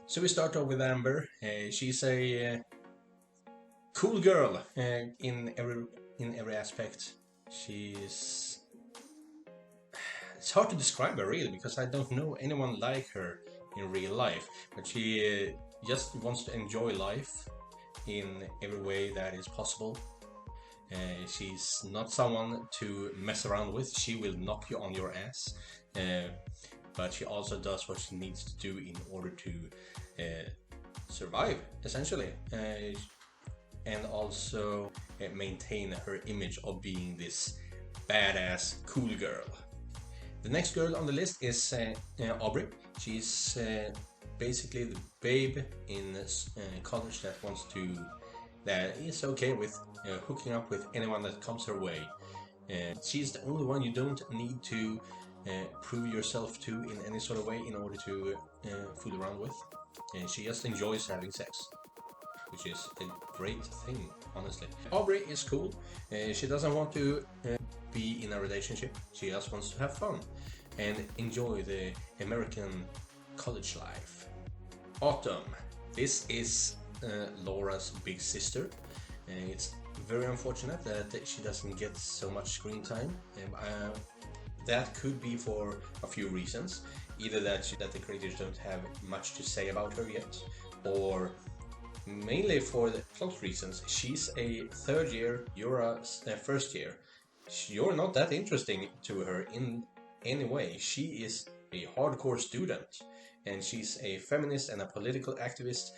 So we start off with Amber. She's a cool girl in every aspect. She's It's hard to describe her really because I don't know anyone like her in real life. But she just wants to enjoy life in every way that is possible. She's not someone to mess around with. She will knock you on your ass. But she also does what she needs to do in order to survive, essentially. And also maintain her image of being this badass, cool girl. The next girl on the list is Aubry. She's basically the babe in college that is okay with hooking up with anyone that comes her way. She's the only one you don't need to prove yourself to in any sort of way in order to fool around with. She just enjoys having sex, which is a great thing, honestly. Aubry is cool. She doesn't want to be in a relationship. She just wants to have fun and enjoy the American college life. Autumn. This is Laura's big sister. It's very unfortunate that she doesn't get so much screen time. That could be for a few reasons. Either that the creators don't have much to say about her yet, or mainly for the plot reasons. She's a third year, you're a first year. You're not that interesting to her in any way. She is a hardcore student, and she's a feminist and a political activist,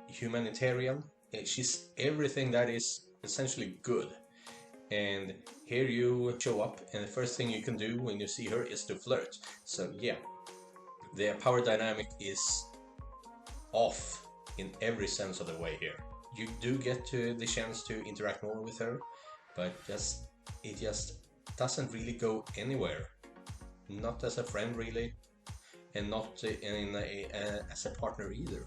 humanitarian. She's everything that is essentially good. And here you show up, and the first thing you can do when you see her is to flirt. So yeah, the power dynamic is off in every sense of the way here. You do get the chance to interact more with her, but it just doesn't really go anywhere. Not as a friend really, and not as a partner either.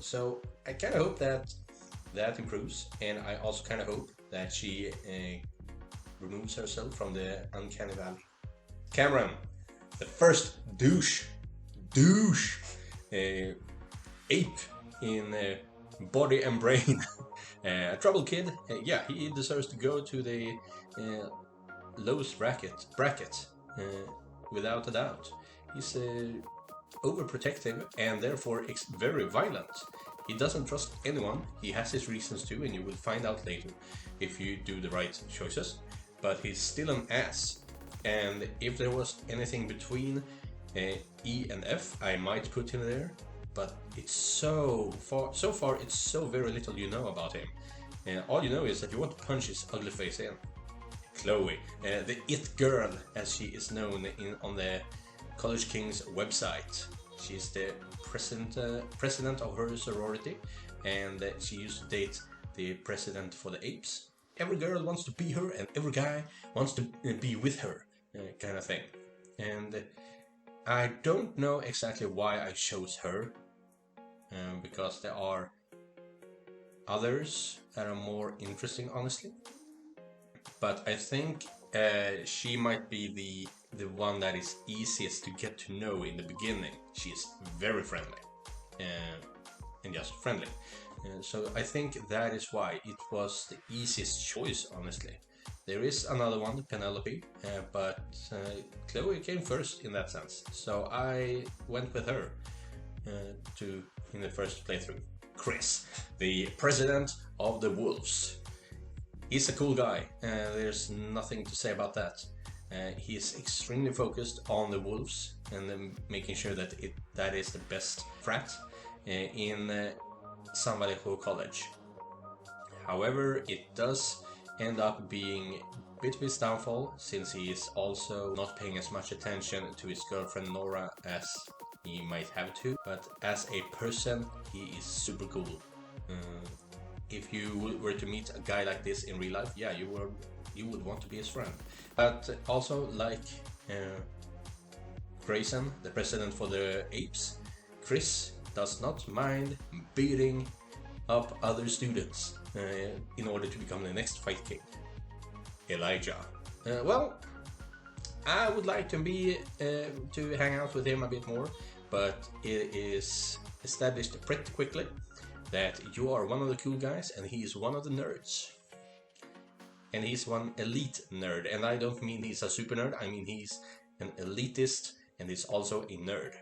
So I kind of hope that improves, and I also kind of hope that she removes herself from the uncanny valley. Cameron, the first douche, ape in body and brain. A trouble kid. Yeah, he deserves to go to the lowest bracket, without a doubt. He's overprotective and therefore very violent. He doesn't trust anyone. He has his reasons too, and you will find out later if you do the right choices. But he's still an ass. And if there was anything between E and F, I might put him there. But it's so far, it's so very little you know about him. All you know is that you want to punch his ugly face in. Chloe, the it girl, as she is known on the College Kings website. She's the president of her sorority, and she used to date the president for the apes. Every girl wants to be her, and every guy wants to be with her, kind of thing. And I don't know exactly why I chose her, because there are others that are more interesting, honestly. But I think she might be the one that is easiest to get to know in the beginning. She's very friendly, and just friendly. So I think that is why it was the easiest choice, honestly. There is another one, Penelope, but Chloe came first in that sense. So I went with her in the first playthrough. Chris, the president of the Wolves. He's a cool guy. There's nothing to say about that. He's extremely focused on the Wolves and making sure that is the best frat in San Vallejo College. However, it does end up being a bit of his downfall, since he is also not paying as much attention to his girlfriend Nora as he might have to. But as a person, he is super cool. If you were to meet a guy like this in real life, yeah, you would want to be his friend. But also, like Grayson, the president for the apes, Chris does not mind beating up other students in order to become the next fight king. Elijah. Well, I would like to hang out with him a bit more, but it is established pretty quickly that you are one of the cool guys and he is one of the nerds. And he's one elite nerd, and I don't mean he's a super nerd, I mean he's an elitist and he's also a nerd.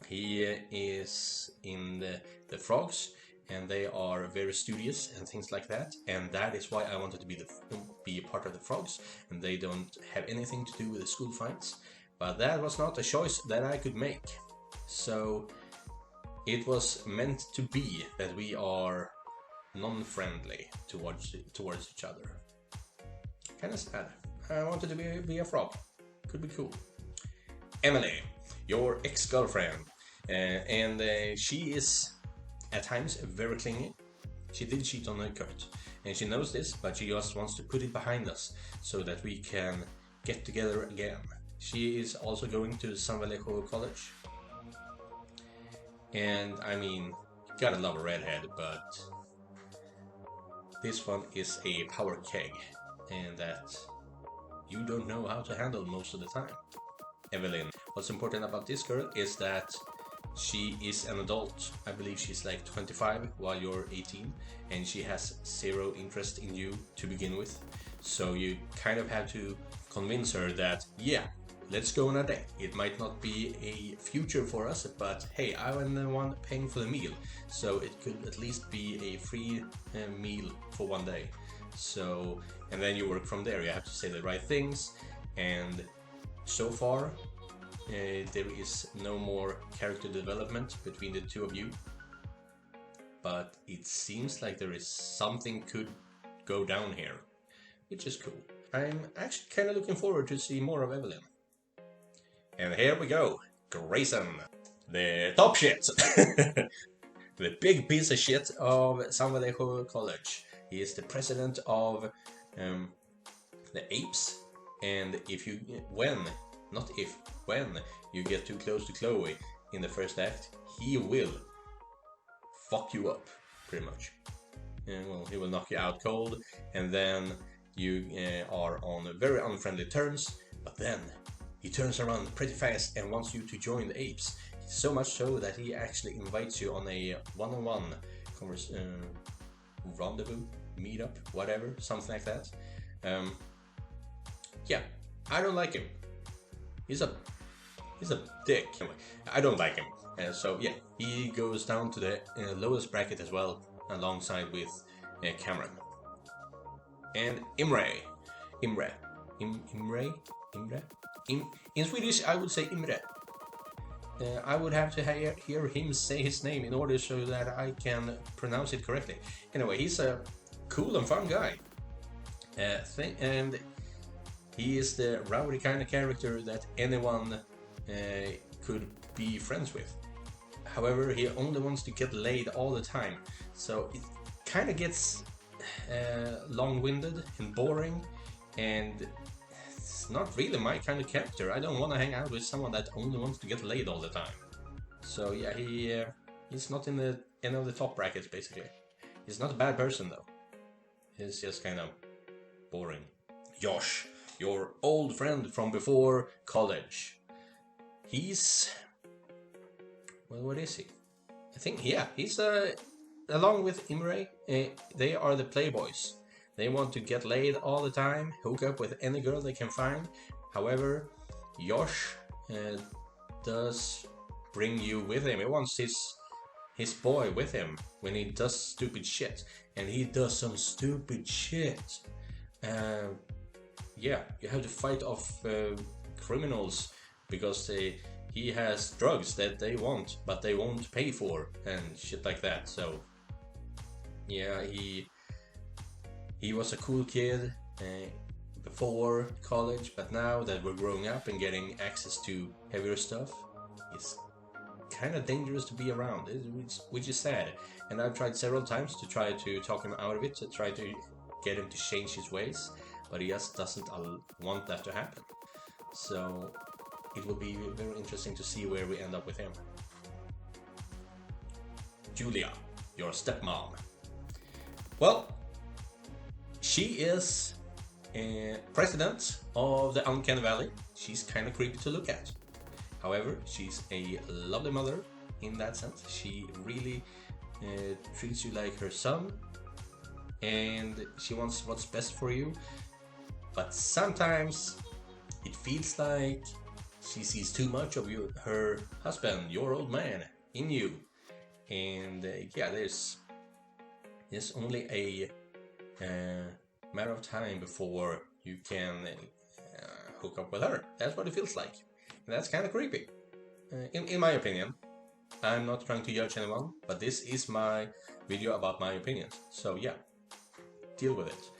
He is in the frogs, and they are very studious and things like that, and that is why I wanted to be a part of the frogs, and they don't have anything to do with the school fights. But that was not a choice that I could make. So it was meant to be that we are non-friendly towards each other. Kind of sad. I wanted to be a frog. Could be cool. Emily, your ex-girlfriend, and she is at times very clingy. She did cheat on Kurt, and she knows this, but she just wants to put it behind us so that we can get together again. She is also going to San Vallejo College, and I mean, gotta love a redhead, but this one is a power keg, and that you don't know how to handle most of the time. Evelyn, what's important about this girl is that she is an adult. I believe she's like 25 while you're 18, and she has zero interest in you to begin with. So you kind of have to convince her that, yeah, let's go on a date. It might not be a future for us, but hey, I'm the one paying for the meal, so it could at least be a free meal for one day. So, and then you work from there. You have to say the right things, and so far there is no more character development between the two of you, but it seems like there is something could go down here, which is cool. I'm actually kind of looking forward to see more of Evelyn. And here we go, Grayson, the top shit, the big piece of shit of San Vallejo College. He is the president of the apes, and when you get too close to Chloe in the first act, he will fuck you up, pretty much. And well, he will knock you out cold, and then you are on very unfriendly terms, but then he turns around pretty fast and wants you to join the apes. So much so that he actually invites you on a one-on-one rendezvous, meetup, whatever, something like that. Yeah, I don't like him. He's a dick. Anyway, I don't like him. So yeah, he goes down to the lowest bracket as well, alongside with Cameron. And Imrae. In Swedish, I would say Imrae. I would have to hear him say his name in order so that I can pronounce it correctly. Anyway, he's a cool and fun guy. And he is the rowdy kind of character that anyone could be friends with. However, he only wants to get laid all the time. So it kind of gets long-winded and boring, and it's not really my kind of character. I don't want to hang out with someone that only wants to get laid all the time. So yeah, he's not in any of the top brackets, basically. He's not a bad person, though. He's just kind of boring. Josh, your old friend from before college. He's... well, what is he? I think, yeah, he's along with Imrae, they are the playboys. They want to get laid all the time, hook up with any girl they can find. However, Josh does bring you with him. He wants his boy with him when he does stupid shit. And he does some stupid shit. Yeah, you have to fight off criminals because he has drugs that they want, but they won't pay for, and shit like that. So yeah, he was a cool kid before college, but now that we're growing up and getting access to heavier stuff, it's kind of dangerous to be around, which is sad. And I've tried several times to try to talk him out of it, to try to get him to change his ways, but he just doesn't want that to happen. So it will be very interesting to see where we end up with him. Julia, your stepmom. Well, she is president of the Uncanny Valley. She's kind of creepy to look at. However, she's a lovely mother in that sense. She really treats you like her son, and she wants what's best for you. But sometimes it feels like she sees too much of her husband, your old man, in you. And yeah, there's only a matter of time before you can hook up with her. That's what it feels like. And that's kind of creepy, in my opinion. I'm not trying to judge anyone, but this is my video about my opinions. So yeah, deal with it.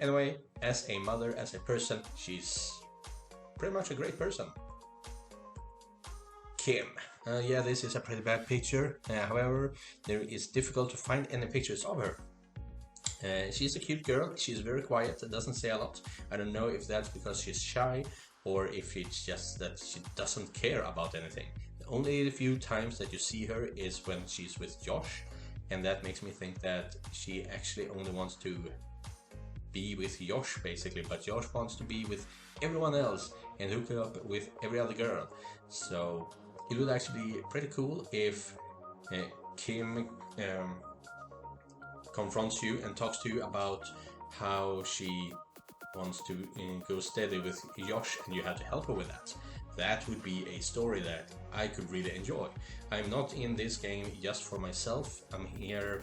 Anyway, as a mother, as a person, she's pretty much a great person. Kim. Yeah, this is a pretty bad picture. However, there is difficult to find any pictures of her. She's a cute girl. She's very quiet, doesn't say a lot. I don't know if that's because she's shy or if it's just that she doesn't care about anything. Only a few times that you see her is when she's with Josh, and that makes me think that she actually only wants to be with Josh basically, but Josh wants to be with everyone else and hook up with every other girl. So it would actually be pretty cool if Kim confronts you and talks to you about how she wants to go steady with Josh and you have to help her with that. That would be a story that I could really enjoy. I'm not in this game just for myself. I'm here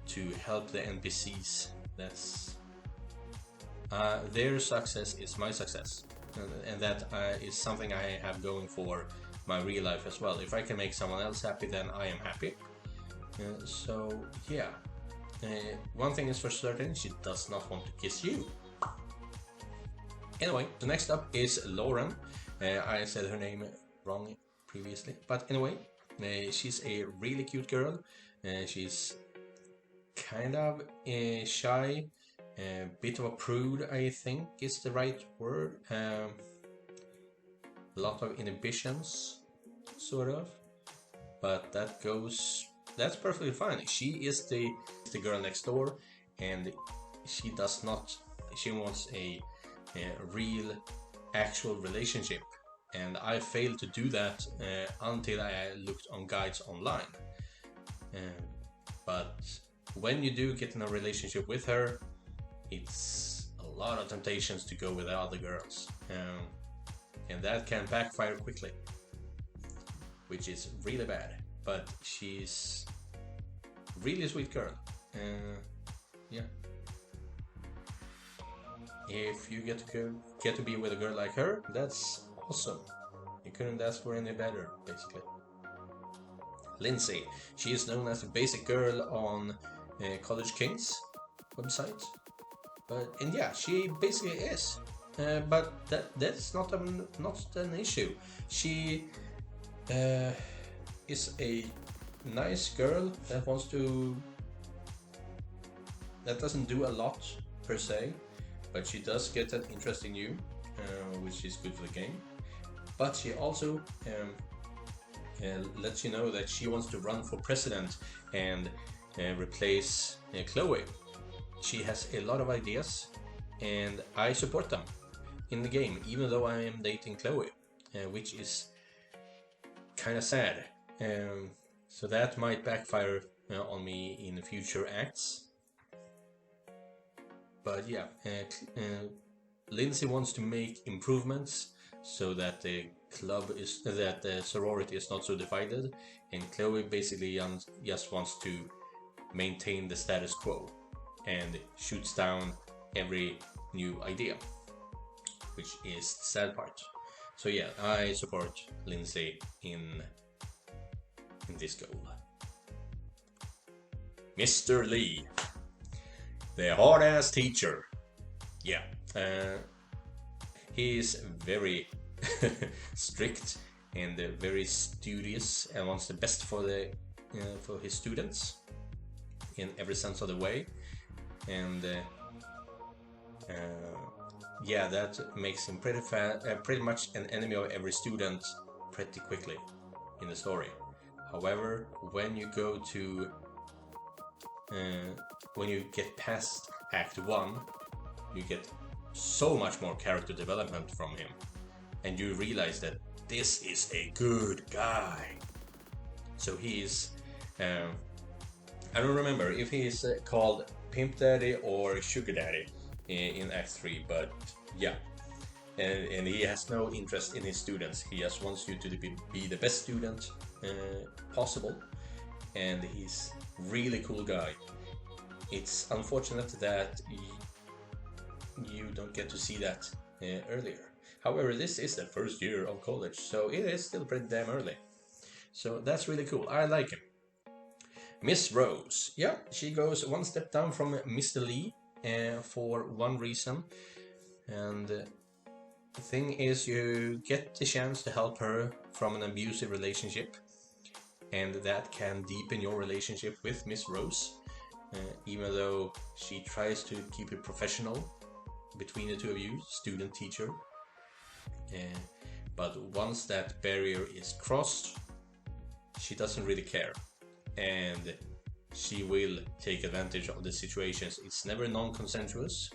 to help the NPCs. That's their success is my success, and that is something I have going for my real life as well. If I can make someone else happy, then I am happy. So yeah, one thing is for certain, she does not want to kiss you. Anyway, the next up is Lauren. I said her name wrong previously, but anyway, she's a really cute girl. She's kind of shy, a bit of a prude, I think is the right word. A lot of inhibitions, sort of, but that's perfectly fine. She is the girl next door, and she wants a real, actual relationship, and I failed to do that until I looked on guides online. But when you do get in a relationship with her, it's a lot of temptations to go with the other girls, and that can backfire quickly, which is really bad. But she's really a sweet girl. Yeah. If you get to be with a girl like her, that's awesome. You couldn't ask for any better, basically. Lindsay. She is known as the basic girl on College Kings website. And yeah, she basically is. But that's not an issue. She is a nice girl that doesn't do a lot per se, but she does get an interest in you, which is good for the game. But she also lets you know that she wants to run for president and replace Chloe. She has a lot of ideas, and I support them in the game, even though I am dating Chloe, which is kind of sad. So that might backfire on me in future acts. But yeah, Lindsay wants to make improvements so that the sorority is not so divided, and Chloe basically just wants to maintain the status quo and shoots down every new idea, which is the sad part. So yeah, I support Lindsay in this goal. Mr. Lee, the hard-ass teacher. Yeah, he is very strict and very studious and wants the best for his students in every sense of the way. And yeah, that makes him pretty much an enemy of every student pretty quickly in the story. However, when you get past Act 1, you get so much more character development from him. and you realize that this is a good guy. So he is, I don't remember if he is called Pimp Daddy or Sugar Daddy in Act 3, but yeah. And he has no interest in his students. He just wants you to be the best student possible. And he's really cool guy. It's unfortunate that you don't get to see that earlier. However, this is the first year of college, so it is still pretty damn early. So that's really cool. I like him. Miss Rose. Yeah, she goes one step down from Mr. Lee for one reason. And the thing is, you get the chance to help her from an abusive relationship. And that can deepen your relationship with Miss Rose. Even though she tries to keep it professional between the two of you, student teacher. But once that barrier is crossed, she doesn't really care, and she will take advantage of the situations. It's never non-consensuous,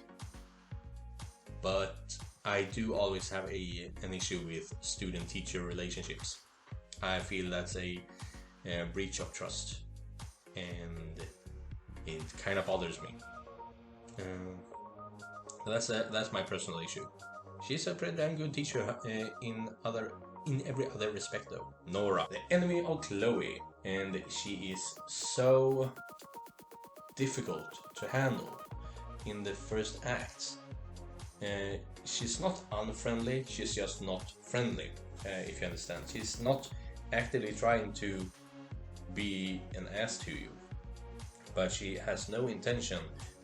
but I do always have an issue with student-teacher relationships. I feel that's a breach of trust, and it kind of bothers me. That's my personal issue. She's a pretty damn good teacher in every other respect though. Nora, the enemy of Chloe, and she is so difficult to handle in the first act. She's not unfriendly, she's just not friendly, if you understand. She's not actively trying to be an ass to you, but she has no intention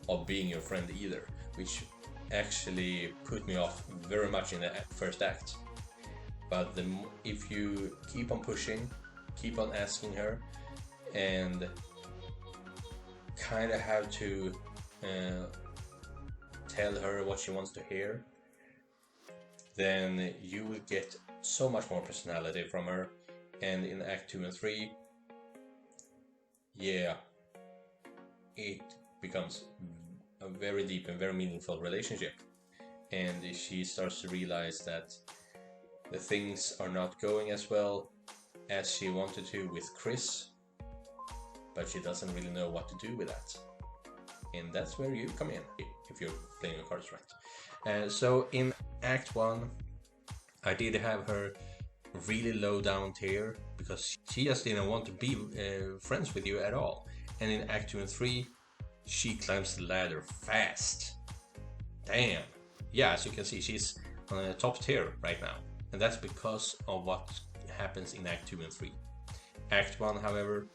of being your friend either, which actually put me off very much in the first act. But if you keep on pushing, keep on asking her, and kind of have to tell her what she wants to hear, then you will get so much more personality from her. And in Act 2 and 3, yeah, it becomes a very deep and very meaningful relationship, and she starts to realize that the things are not going as well as she wanted to with Chris, but she doesn't really know what to do with that, and that's where you come in if you're playing the cards right. So in Act 1 I did have her really low down tier because she just didn't want to be friends with you at all, and in Act 2 and 3 she climbs the ladder fast. Damn. Yeah, as you can see, she's on the top tier right now. And that's because of what happens in Act 2 and 3. Act 1, however,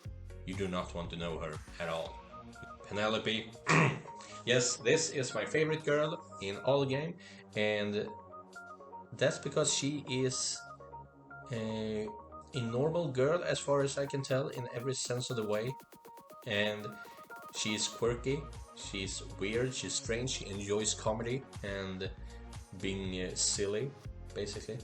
you do not want to know her at all. Penelope. Yes, this is my favorite girl in all the game. And that's because she is a normal girl as far as I can tell in every sense of the way. And she's quirky, she's weird, she's strange, she enjoys comedy and being silly, basically.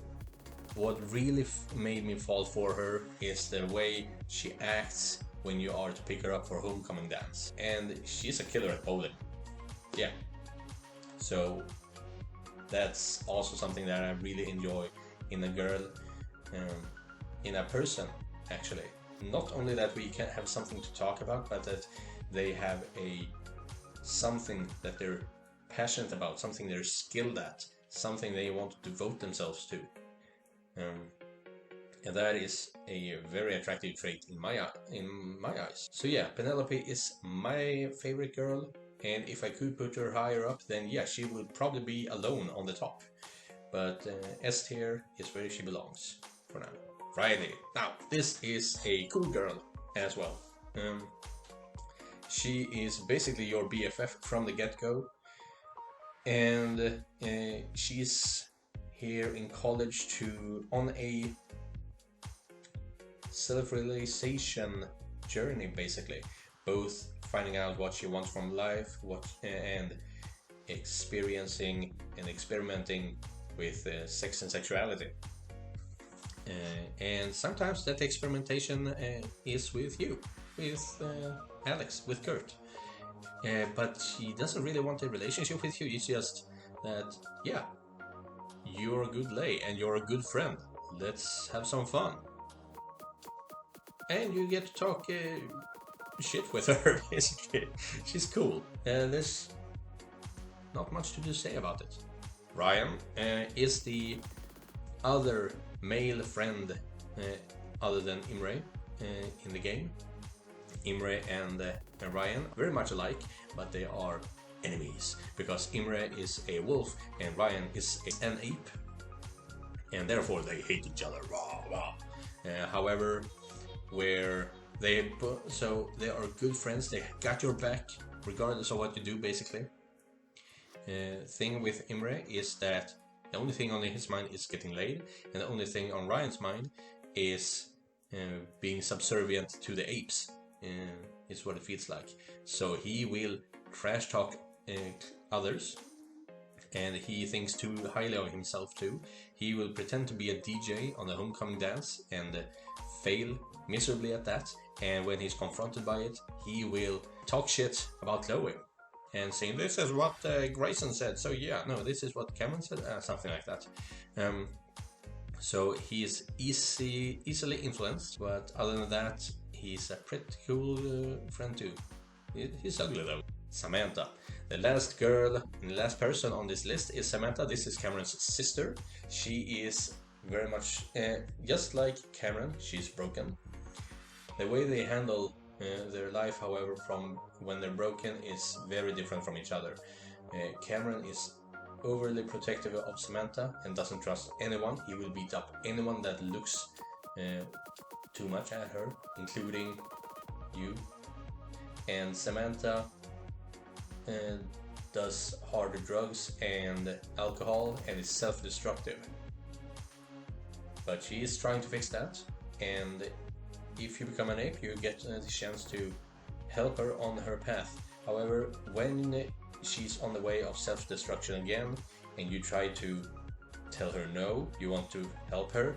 What really made me fall for her is the way she acts when you are to pick her up for homecoming dance. And she's a killer at bowling. Yeah. So that's also something that I really enjoy in a girl, in a person, actually. Not only that we can have something to talk about, but that they have something that they're passionate about, something they're skilled at, something they want to devote themselves to. And that is a very attractive trait in my eyes. So yeah, Penelope is my favorite girl, and if I could put her higher up, then yeah, she would probably be alone on the top. But S tier is where she belongs for now. Riley. Now, this is a cool girl as well. She is basically your BFF from the get-go, and she's here in college on a self-realization journey, basically, both finding out what she wants from life, and experiencing and experimenting with sex and sexuality. And sometimes that experimentation is with you, with Alex, with Kurt. But she doesn't really want a relationship with you. It's just that, yeah, you're a good lay and you're a good friend. Let's have some fun. And you get to talk shit with her, basically. She's cool. There's not much to say about it. Ryan is the other male friend other than Imrae in the game. Imrae and Ryan very much alike, but they are enemies because Imrae is a wolf and Ryan is an ape, and therefore they hate each other. Rah, rah. However, where they are good friends, they got your back regardless of what you do, basically. Thing with Imrae is that the only thing on his mind is getting laid, and the only thing on Ryan's mind is being subservient to the apes. Is what it feels like. So he will trash talk others, and he thinks too highly of himself too. He will pretend to be a DJ on the homecoming dance and fail miserably at that. And when he's confronted by it, he will talk shit about Chloe and saying, "This is what Grayson said." So yeah, no, this is what Cameron said, something like that. So he is easily influenced, but other than that, he's a pretty cool friend too. He's ugly though. Samantha. The last girl and the last person on this list is Samantha. This is Cameron's sister. She is very much just like Cameron. She's broken. The way they handle their life, however, from when they're broken is very different from each other. Cameron is overly protective of Samantha and doesn't trust anyone. He will beat up anyone that looks too much at her, including you. And Samantha does harder drugs and alcohol and is self-destructive. But she is trying to fix that, and if you become an ape, you get the chance to help her on her path. However, when she's on the way of self-destruction again, and you try to tell her no, you want to help her,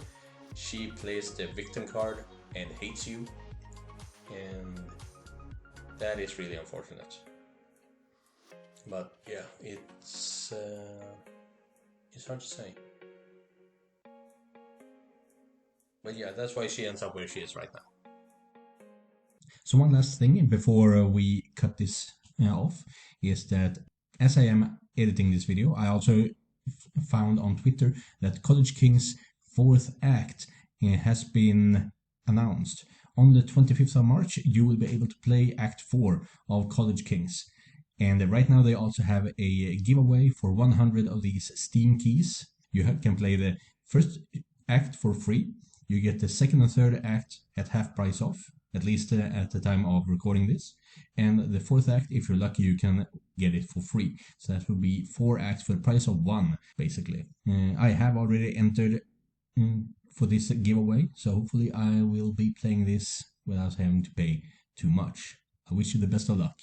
she plays the victim card and hates you, and that is really unfortunate. But yeah, it's hard to say. But yeah, that's why she ends up where she is right now. So one last thing before we cut this off is that as I am editing this video, I also found on Twitter that College King's 4th act has been announced. On the 25th of March, you will be able to play Act 4 of College Kings. And right now they also have a giveaway for 100 of these Steam keys. You can play the first act for free. You get the second and third act at half price off, at least at the time of recording this. And the 4th act, if you're lucky, you can get it for free. So that would be 4 acts for the price of 1, basically. I have already entered for this giveaway, so hopefully I will be playing this without having to pay too much. I wish you the best of luck.